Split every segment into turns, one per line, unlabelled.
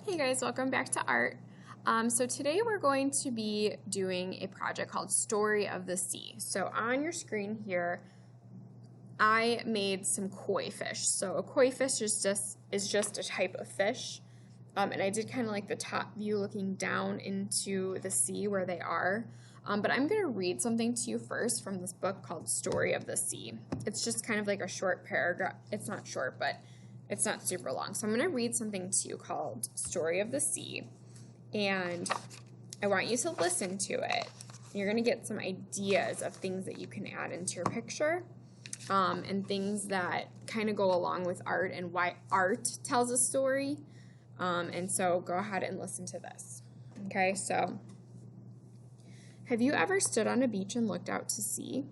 Hey guys, welcome back to art. So today we're going to be doing a project called Story of the Sea. So on your screen here, I made some koi fish. So a koi fish is just a type of fish. And I did kind of like the top view looking down into the sea where they are. But I'm going to read something to you first from this book called Story of the Sea. It's just kind of like a short paragraph. It's not short, but it's not super long. So I'm going to read something to you called Story of the Sea. And I want you to listen to it. You're going to get some ideas of things that you can add into your picture and things that kind of go along with art and why art tells a story. And so go ahead and listen to this. Okay, so have you ever stood on a beach and looked out to sea?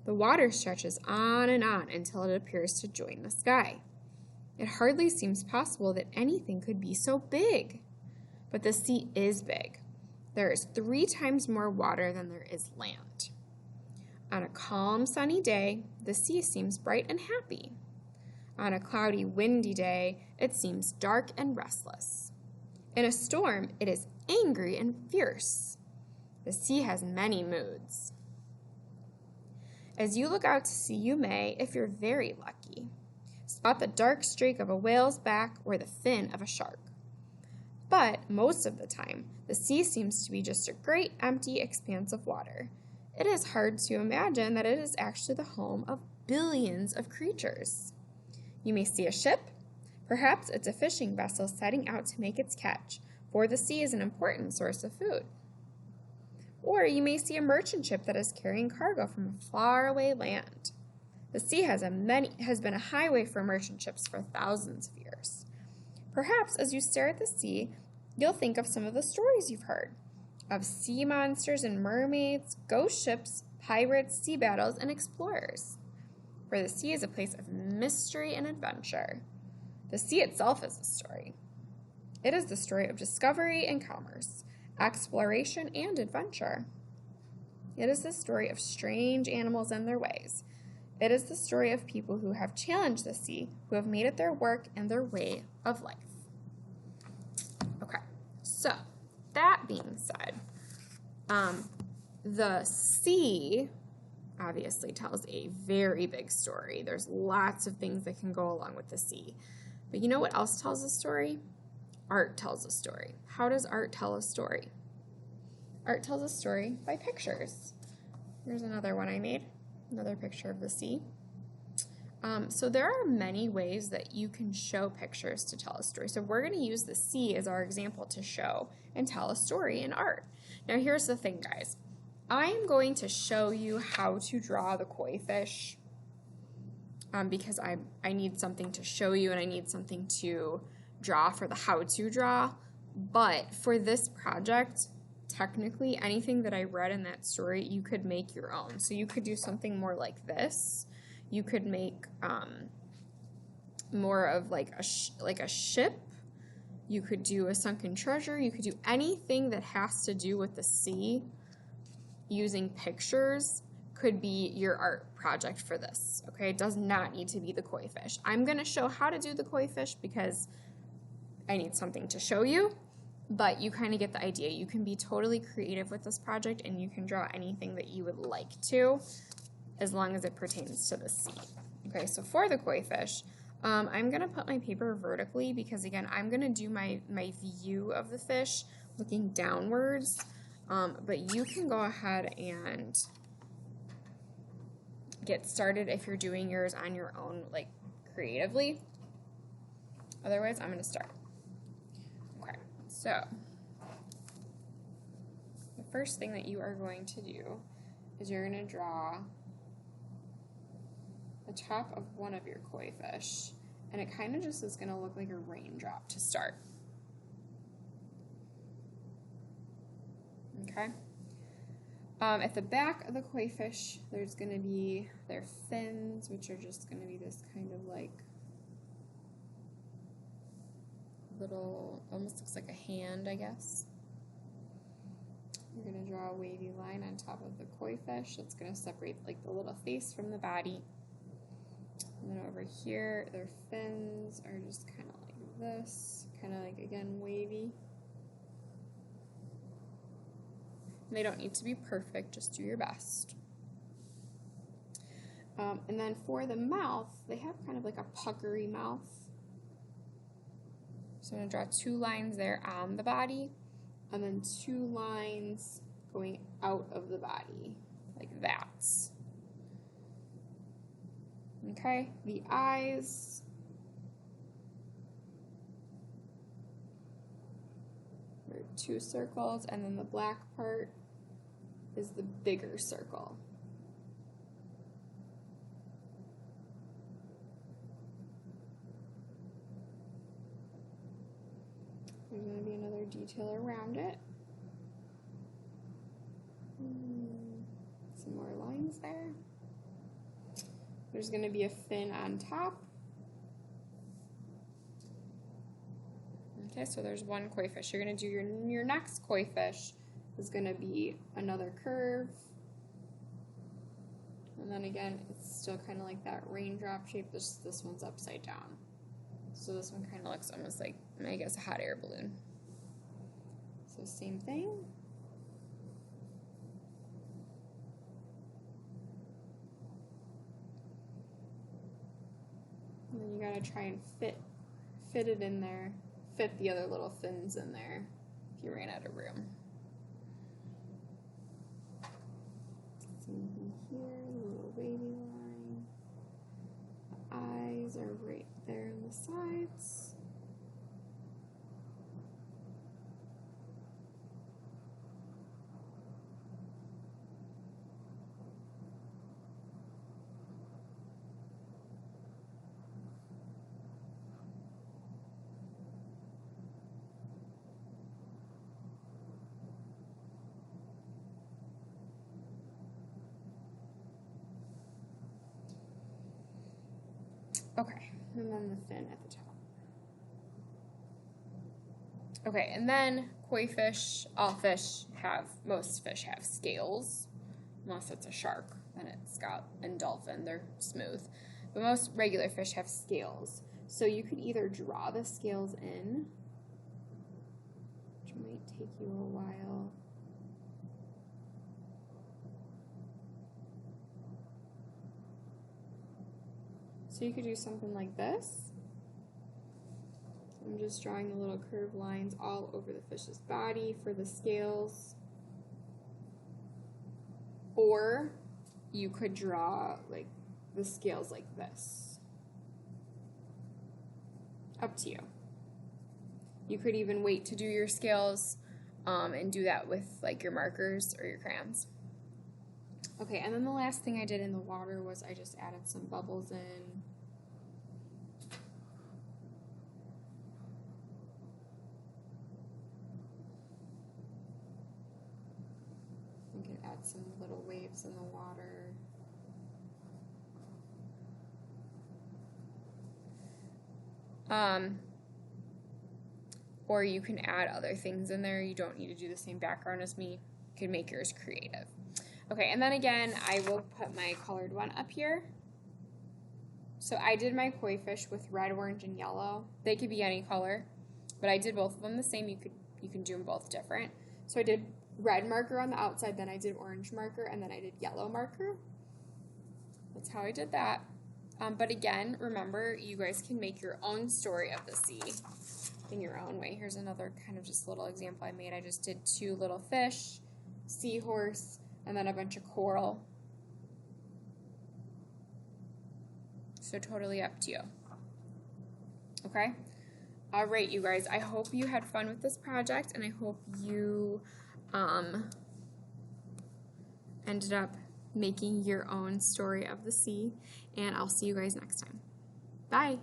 The water stretches on and on until it appears to join the sky. It hardly seems possible that anything could be so big. But the sea is big. There is 3 times more water than there is land. On a calm, sunny day, the sea seems bright and happy. On a cloudy, windy day, it seems dark and restless. In a storm, it is angry and fierce. The sea has many moods. As you look out to sea, you may, if you're very lucky, spot the dark streak of a whale's back or the fin of a shark. But most of the time, the sea seems to be just a great empty expanse of water. It is hard to imagine that it is actually the home of billions of creatures. You may see a ship. Perhaps it's a fishing vessel setting out to make its catch, for the sea is an important source of food. Or you may see a merchant ship that is carrying cargo from a faraway land. The sea has been a highway for merchant ships for thousands of years. Perhaps as you stare at the sea, you'll think of some of the stories you've heard, of sea monsters and mermaids, ghost ships, pirates, sea battles, and explorers. For the sea is a place of mystery and adventure. The sea itself is a story. It is the story of discovery and commerce, exploration and adventure. It is the story of strange animals and their ways. It is the story of people who have challenged the sea, who have made it their work and their way of life. Okay, so that being said, the sea obviously tells a very big story. There's lots of things that can go along with the sea. But you know what else tells a story? Art tells a story. How does art tell a story? Art tells a story by pictures. Here's another one I made. Another picture of the sea. So there are many ways that you can show pictures to tell a story. So we're going to use the sea as our example to show and tell a story in art. Now here's the thing, guys. I am going to show you how to draw the koi fish because I need something to show you and I need something to draw for the how to draw. But for this project, technically anything that I read in that story, you could make your own. So you could do something more like this. You could make more of like a ship. You could do a sunken treasure. You could do anything that has to do with the sea using pictures could be your art project for this. Okay, it does not need to be the koi fish. I'm going to show how to do the koi fish because I need something to show you. But you kind of get the idea. You can be totally creative with this project and you can draw anything that you would like to as long as it pertains to the sea. Okay, so for the koi fish, I'm going to put my paper vertically because, again, I'm going to do my view of the fish looking downwards. But you can go ahead and get started if you're doing yours on your own, like creatively. Otherwise, I'm going to start. So, the first thing that you are going to do is you're going to draw the top of one of your koi fish, and it kind of just is going to look like a raindrop to start. Okay? At the back of the koi fish, there's going to be their fins, which are just going to be this kind of like little, almost looks like a hand, I guess. You're going to draw a wavy line on top of the koi fish. That's going to separate like the little face from the body. And then over here, their fins are just kind of like this, kind of like, again, wavy. They don't need to be perfect, just do your best. And then for the mouth, they have kind of like a puckery mouth. So I'm going to draw 2 lines there on the body, and then 2 lines going out of the body, like that. Okay, the eyes. Are 2 circles, and then the black part is the bigger circle. There's going to be another detail around it. Some more lines there. There's going to be a fin on top. Okay, so there's 1 koi fish. You're going to do your next koi fish is going to be another curve. And then again, it's still kind of like that raindrop shape. This one's upside down. So this one kind of looks almost like, I guess, a hot air balloon. So same thing. And then you gotta try and fit it in there, fit the other little fins in there if you ran out of room. Same thing here, a little wavy line. The eyes are right there on the sides. Okay, and then the fin at the top. Okay, and then koi fish, most fish have scales, unless it's a shark, then it's got, and dolphin, they're smooth. But most regular fish have scales. So you could either draw the scales in, which might take you a while. So you could do something like this. I'm just drawing the little curved lines all over the fish's body for the scales. Or you could draw like the scales like this. Up to you. You could even wait to do your scales and do that with like your markers or your crayons. Okay, and then the last thing I did in the water was I just added some bubbles in. You can add some little waves in the water. Or you can add other things in there. You don't need to do the same background as me. You can make yours creative. Okay, and then again, I will put my colored one up here. So I did my koi fish with red, orange, and yellow. They could be any color, but I did both of them the same. You can do them both different. So I did red marker on the outside, then I did orange marker, and then I did yellow marker. That's how I did that. But again, remember, you guys can make your own story of the sea in your own way. Here's another kind of just little example I made. I just did 2 little fish, seahorse, and then a bunch of coral. So totally up to you. Okay? All right, you guys. I hope you had fun with this project, and I hope you ended up making your own story of the sea. And I'll see you guys next time. Bye.